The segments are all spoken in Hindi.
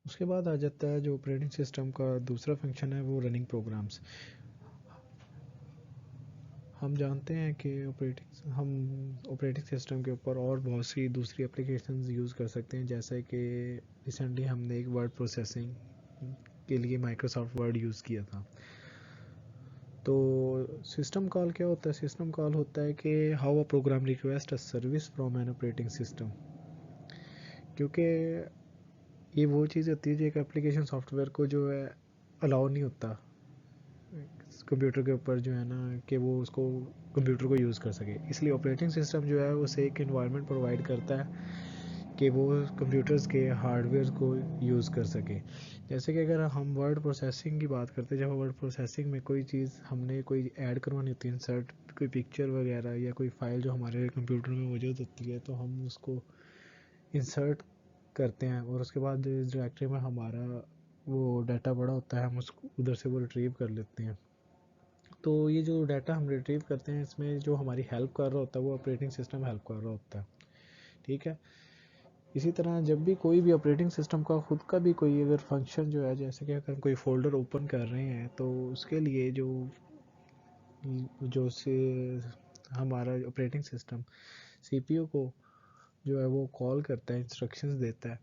उसके बाद आ जाता है जो ऑपरेटिंग सिस्टम का दूसरा फंक्शन है, वो रनिंग प्रोग्राम्स। हम जानते हैं कि हम ऑपरेटिंग सिस्टम के ऊपर और बहुत सी दूसरी एप्लीकेशंस यूज़ कर सकते हैं, जैसे कि रिसेंटली हमने एक वर्ड प्रोसेसिंग के लिए माइक्रोसॉफ्ट वर्ड यूज़ किया था। तो सिस्टम कॉल क्या होता है? सिस्टम कॉल होता है कि how a program request a service from an operating system. क्योंकि ये वो चीज़ होती है जो एक एप्लीकेशन सॉफ्टवेयर को जो है अलाउ नहीं होता कंप्यूटर के ऊपर जो है ना कि वो उसको कंप्यूटर को यूज़ कर सके, इसलिए ऑपरेटिंग सिस्टम जो है उसे एक इन्वायरमेंट प्रोवाइड करता है कि वो कंप्यूटर्स के हार्डवेयर को यूज़ कर सके। जैसे कि अगर हम वर्ड प्रोसेसिंग की बात करते हैं, जब वर्ड प्रोसेसिंग में कोई चीज़ हमने कोई ऐड करवानी होती है, इंसर्ट कोई पिक्चर वगैरह या कोई फाइल जो हमारे कंप्यूटर में मौजूद होती है, तो हम उसको इंसर्ट करते हैं और उसके बाद इस डायरेक्टरी में हमारा वो डाटा बड़ा होता है, हम उसको उधर से वो रिट्रीव कर लेते हैं। तो ये जो डाटा हम रिट्रीव करते हैं, इसमें जो हमारी हेल्प कर रहा होता है वो ऑपरेटिंग सिस्टम हेल्प कर रहा होता है। ठीक है। इसी तरह जब भी कोई भी ऑपरेटिंग सिस्टम का खुद का भी कोई अगर फंक्शन जो है, जैसे कि अगर कोई फोल्डर ओपन कर रहे हैं, तो उसके लिए जो जो से हमारा ऑपरेटिंग सिस्टम सीपीयू को जो है वो कॉल करता है, इंस्ट्रक्शंस देता है,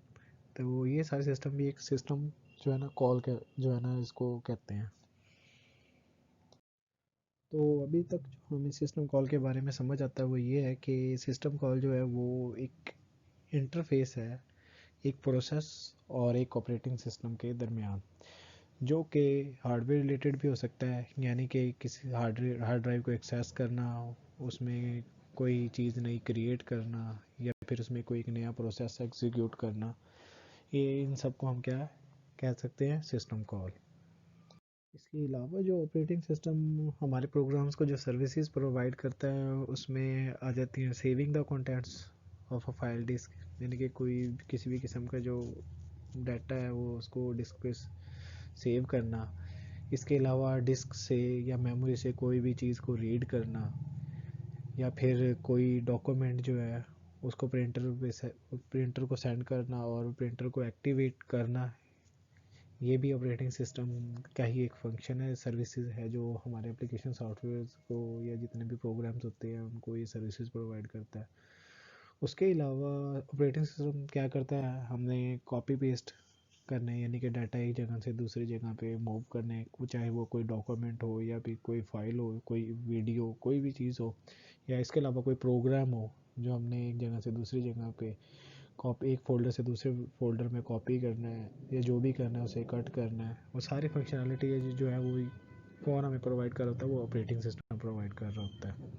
तो वो ये सारे सिस्टम भी एक सिस्टम जो है ना कॉल कर जो है ना इसको कहते हैं। तो अभी तक जो हमें सिस्टम कॉल के बारे में समझ आता है वो ये है कि सिस्टम कॉल जो है वो एक इंटरफेस है एक प्रोसेस और एक ऑपरेटिंग सिस्टम के दरमियान, जो कि हार्डवेयर रिलेटेड भी हो सकता है, यानी कि किसी हार्ड ड्राइव को एक्सेस करना, उसमें कोई चीज़ नई क्रिएट करना, या फिर उसमें कोई एक नया प्रोसेस एग्जीक्यूट करना, ये इन सब को हम क्या कह सकते हैं? System call. इसके अलावा जो ऑपरेटिंग सिस्टम हमारे प्रोग्राम्स को जो सर्विसेज प्रोवाइड करता है, उसमें आ जाती हैं saving the contents of a file disk, यानी कि कोई किसी भी किस्म का जो डाटा है वो उसको डिस्क पे सेव करना। इसके अलावा डिस्क से या मेमोरी से कोई भी चीज़ को रीड करना, या फिर कोई डॉक्यूमेंट जो है उसको प्रिंटर को सेंड करना और प्रिंटर को एक्टिवेट करना, ये भी ऑपरेटिंग सिस्टम का ही एक फंक्शन है, सर्विसेज है जो हमारे एप्लीकेशन सॉफ्टवेयर को या जितने भी प्रोग्राम्स होते हैं उनको ये सर्विसेज प्रोवाइड करता है। उसके अलावा ऑपरेटिंग सिस्टम क्या करता है? हमने कॉपी पेस्ट करने, यानी कि डाटा एक जगह से दूसरी जगह पे मूव करने, चाहे वो कोई डॉक्यूमेंट हो या फिर कोई फाइल हो, कोई वीडियो, कोई भी चीज़ हो, या इसके अलावा कोई प्रोग्राम हो जो हमने एक जगह से दूसरी जगह पे कॉपी, एक फ़ोल्डर से दूसरे फ़ोल्डर में कॉपी करना है या जो भी करना है उसे कट करना है, वो सारी फंक्शनैलिटी जो है वो कौन हमें प्रोवाइड कर रहा होता है? वो ऑपरेटिंग सिस्टम प्रोवाइड कर रहा होता है।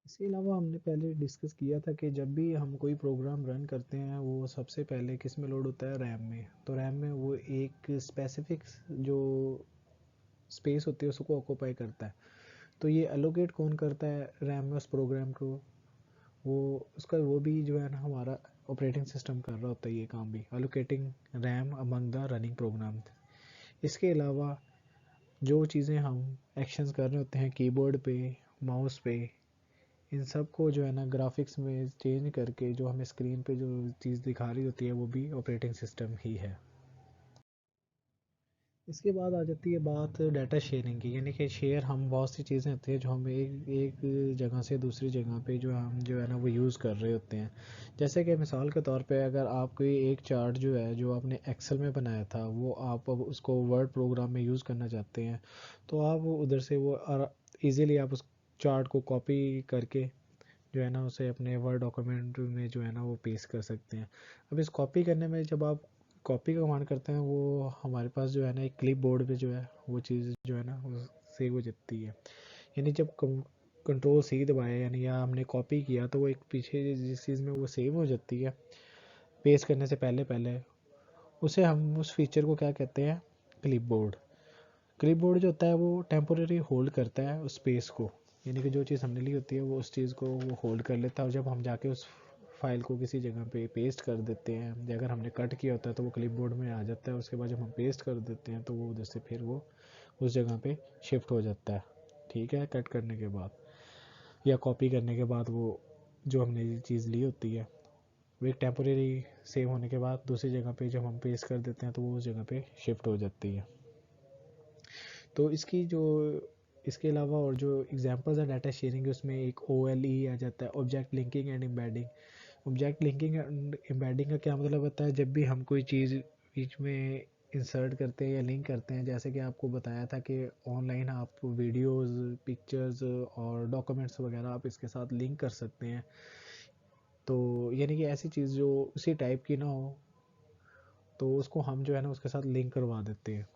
इसके अलावा हमने पहले डिस्कस किया था कि जब भी हम कोई प्रोग्राम रन करते हैं वो सबसे पहले किस में लोड होता है? रैम में। तो रैम में वो एक स्पेसिफिक जो स्पेस होती है उसको ऑक्यूपाई करता है। तो ये एलोकेट कौन करता है रैम में उस प्रोग्राम को? वो उसका वो भी जो है ना हमारा ऑपरेटिंग सिस्टम कर रहा होता है ये काम भी, allocating RAM among the running program. इसके अलावा जो चीज़ें हम एक्शंस कर रहे होते हैं कीबोर्ड पे, माउस पे, इन सब को जो है ना ग्राफिक्स में चेंज करके जो हमें स्क्रीन पे जो चीज़ दिखा रही होती है वो भी ऑपरेटिंग सिस्टम ही है। इसके बाद आ जाती है बात डाटा शेयरिंग की, यानी कि शेयर हम बहुत सी चीज़ें होती हैं जो हम एक एक जगह से दूसरी जगह पे जो हम जो है ना वो यूज़ कर रहे होते हैं। जैसे कि मिसाल के तौर पे अगर आप कोई एक चार्ट जो है जो आपने एक्सेल में बनाया था वो आप अब उसको वर्ड प्रोग्राम में यूज़ करना चाहते हैं, तो आप उधर से वो ईज़िली आप उस चार्ट को कॉपी करके जो है ना उसे अपने वर्ड डॉक्यूमेंट में जो है ना वो पेस्ट कर सकते हैं। अब इस कॉपी करने में जब आप कॉपी का कमांड करते हैं, वो हमारे पास जो है ना एक क्लिप बोर्ड पे जो है वो चीज़ जो है ना वो सेव हो जाती है। यानी जब कंट्रोल सी दबाए यानी या हमने कॉपी किया तो वो एक पीछे जिस चीज़ में वो सेव हो जाती है पेस्ट करने से पहले पहले, उसे हम उस फीचर को क्या कहते हैं? Clip board. क्लिप बोर्ड जो होता है वो टेम्पोरेरी होल्ड करता है उस स्पेस को, यानी कि जो चीज़ हमने ली होती है वो उस चीज़ को वो होल्ड कर लेता है, और जब हम जाके उस फाइल को किसी जगह पे पेस्ट कर देते हैं, या अगर हमने कट किया होता है तो वो क्लिप बोर्ड में आ जाता है, उसके बाद जब हम पेस्ट कर देते हैं तो वो उधर से फिर वो उस जगह पे शिफ्ट हो जाता है। ठीक है, कट करने के बाद या कॉपी करने के बाद वो जो हमने ये चीज़ ली होती है वो एक टेम्पोरेरी सेव होने के बाद दूसरी जगह पे जब हम पेस्ट कर देते हैं तो वो उस जगह पे शिफ्ट हो जाती है। तो इसकी जो इसके अलावा और जो एग्जांपल्स हैं डाटा शेयरिंग, उसमें एक OLE आ जाता है, object linking and embedding. Object linking and embedding का क्या मतलब होता है, जब भी हम कोई चीज़ बीच में इंसर्ट करते हैं या लिंक करते हैं, जैसे कि आपको बताया था कि ऑनलाइन आप वीडियोस, पिक्चर्स और डॉक्यूमेंट्स वगैरह आप इसके साथ लिंक कर सकते हैं। तो यानी कि ऐसी चीज़ जो उसी टाइप की ना हो तो उसको हम जो है ना उसके साथ लिंक करवा देते हैं।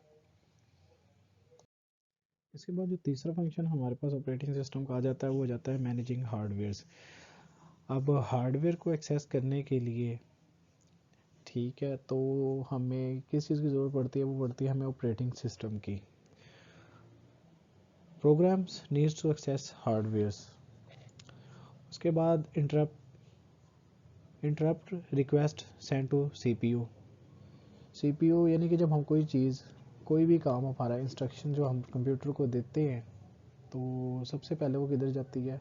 इसके बाद जो तीसरा फंक्शन हमारे पास ऑपरेटिंग सिस्टम का आ जाता है वो हो जाता है मैनेजिंग हार्डवेयर्स। अब हार्डवेयर को एक्सेस करने के लिए, ठीक है, तो हमें किस चीज़ की ज़रूरत पड़ती है, वो पड़ती है हमें ऑपरेटिंग सिस्टम की। Programs needs to access hardwares. उसके बाद interrupt request send to CPU. CPU यानी कि जब हम कोई भी काम हमारा इंस्ट्रक्शन जो हम कंप्यूटर को देते हैं तो सबसे पहले वो किधर जाती है,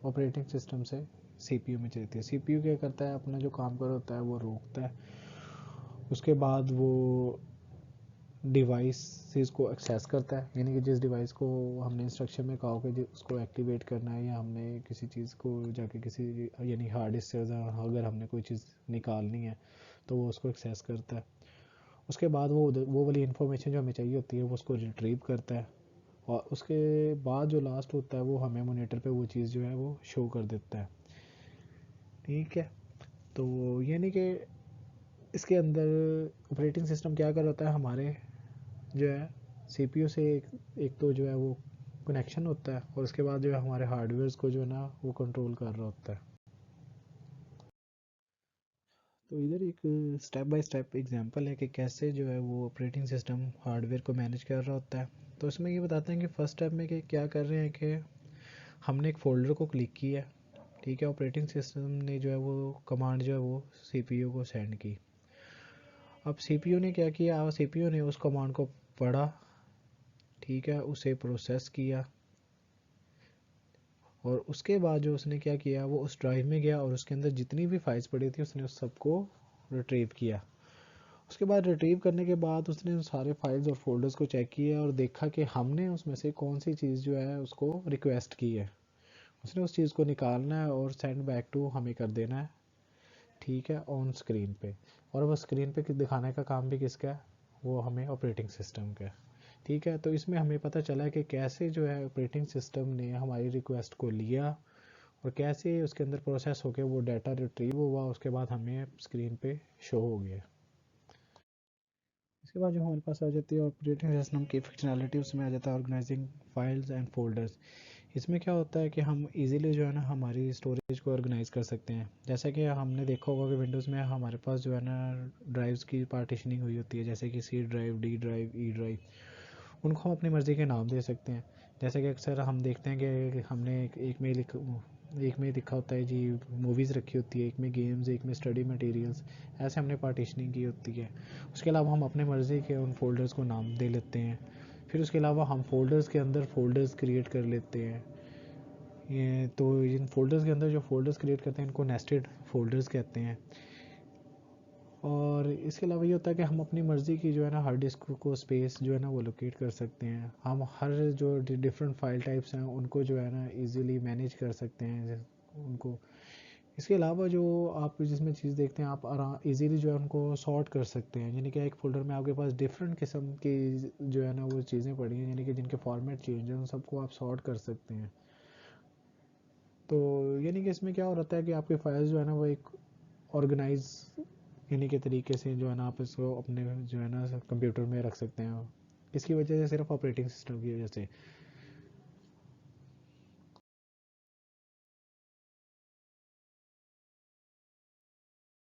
ऑपरेटिंग सिस्टम से सीपीयू में चलती है। सीपीयू क्या करता है, अपना जो काम कर होता है वो रोकता है। उसके बाद वो डिवाइस को एक्सेस करता है, यानी कि जिस डिवाइस को हमने इंस्ट्रक्शन में कहा हो कि उसको एक्टिवेट करना है या हमने किसी चीज़ को जाके किसी यानी हार्ड डिस्क से अगर हमने कोई चीज़ निकालनी है तो वो उसको एक्सेस करता है। उसके बाद वो वाली इन्फॉर्मेशन जो हमें चाहिए होती है वो उसको रिट्रीव करता है और उसके बाद जो लास्ट होता है वो हमें मॉनिटर पे वो चीज़ जो है वो शो कर देता है। ठीक है, तो यानी कि इसके अंदर ऑपरेटिंग सिस्टम क्या कर होता है, हमारे जो है सीपीयू से एक तो जो है वो कनेक्शन होता है और उसके बाद जो है हमारे हार्डवेयर को जो है ना वो कंट्रोल कर रहा होता है। तो इधर एक स्टेप बाय स्टेप एग्जांपल है कि कैसे जो है वो ऑपरेटिंग सिस्टम हार्डवेयर को मैनेज कर रहा होता है। तो इसमें ये बताते हैं कि फर्स्ट स्टेप में कि क्या कर रहे हैं कि हमने एक फ़ोल्डर को क्लिक किया, ठीक है, ऑपरेटिंग सिस्टम ने जो है वो कमांड जो है वो सीपीयू को सेंड की। अब सीपीयू ने क्या किया, सीपीयू ने उस कमांड को पढ़ा, ठीक है, उसे प्रोसेस किया और उसके बाद जो उसने क्या किया वो उस ड्राइव में गया और उसके अंदर जितनी भी फाइल्स पड़ी थी उसने उस सबको रिट्रीव किया। उसके बाद रिट्रीव करने के बाद उसने उन सारे फाइल्स और फोल्डर्स को चेक किया और देखा कि हमने उसमें से कौन सी चीज़ जो है उसको रिक्वेस्ट की है। उसने उस चीज़ को निकालना है और सेंड बैक टू हमें कर देना है, ठीक है, ऑन स्क्रीन पे। और वो स्क्रीन पे दिखाने का काम भी किसका है, वो हमें ऑपरेटिंग सिस्टम का है। ठीक है, तो इसमें हमें पता चला कि कैसे जो है ऑपरेटिंग सिस्टम ने हमारी रिक्वेस्ट को लिया और कैसे उसके अंदर प्रोसेस होकर वो डाटा रिट्रीव हुआ, उसके बाद हमें स्क्रीन पे शो हो गया। इसके बाद जो हमारे पास आ जाती है ऑपरेटिंग सिस्टम की फंक्शनैलिटी, उसमें आ जाता है ऑर्गेनाइजिंग फाइल्स एंड फोल्डर्स। इसमें क्या होता है कि हम इजीली जो है ना हमारी स्टोरेज को ऑर्गेनाइज कर सकते हैं। जैसे कि हमने देखा होगा कि विंडोज़ में हमारे पास जो है ना ड्राइव्स की पार्टीशनिंग हुई होती है, जैसे कि C drive, D drive, E drive. उनको हम अपनी मर्ज़ी के नाम दे सकते हैं। जैसे कि अक्सर हम देखते हैं कि हमने एक में लिखा होता है जी मूवीज़ रखी होती है, एक में गेम्स, एक में स्टडी मटेरियल्स, ऐसे हमने पार्टीशनिंग की होती है। उसके अलावा हम अपने मर्ज़ी के उन फोल्डर्स को नाम दे लेते हैं। फिर उसके अलावा हम फोल्डर्स के अंदर फोल्डर्स क्रिएट कर लेते हैं। ये तो इन फोल्डर्स के अंदर जो फोल्डर्स क्रिएट करते हैं इनको नेस्टेड फोल्डर्स कहते हैं। और इसके अलावा ये होता है कि हम अपनी मर्ज़ी की जो है ना हार्ड डिस्क को स्पेस जो है ना वो लोकेट कर सकते हैं। हम हर जो डिफरेंट फाइल टाइप्स हैं उनको जो है ना इजीली मैनेज कर सकते हैं उनको। इसके अलावा जो आप जिसमें चीज़ देखते हैं आप आराम इजीली जो है उनको सॉर्ट कर सकते हैं, यानी कि एक फ़ोल्डर में आपके पास डिफरेंट किस्म की जो है ना वो चीज़ें पड़ी हैं, यानी कि जिनके फॉर्मेट चेंज हैं उन सबको आप सॉर्ट कर सकते हैं। तो यानी कि इसमें क्या हो रहा है कि आपके फाइल्स जो है ना वो एक ऑर्गेनाइज यानी के तरीके से जो है ना आप इसको अपने जो है ना कंप्यूटर में रख सकते हैं। इसकी वजह से सिर्फ ऑपरेटिंग सिस्टम की वजह से।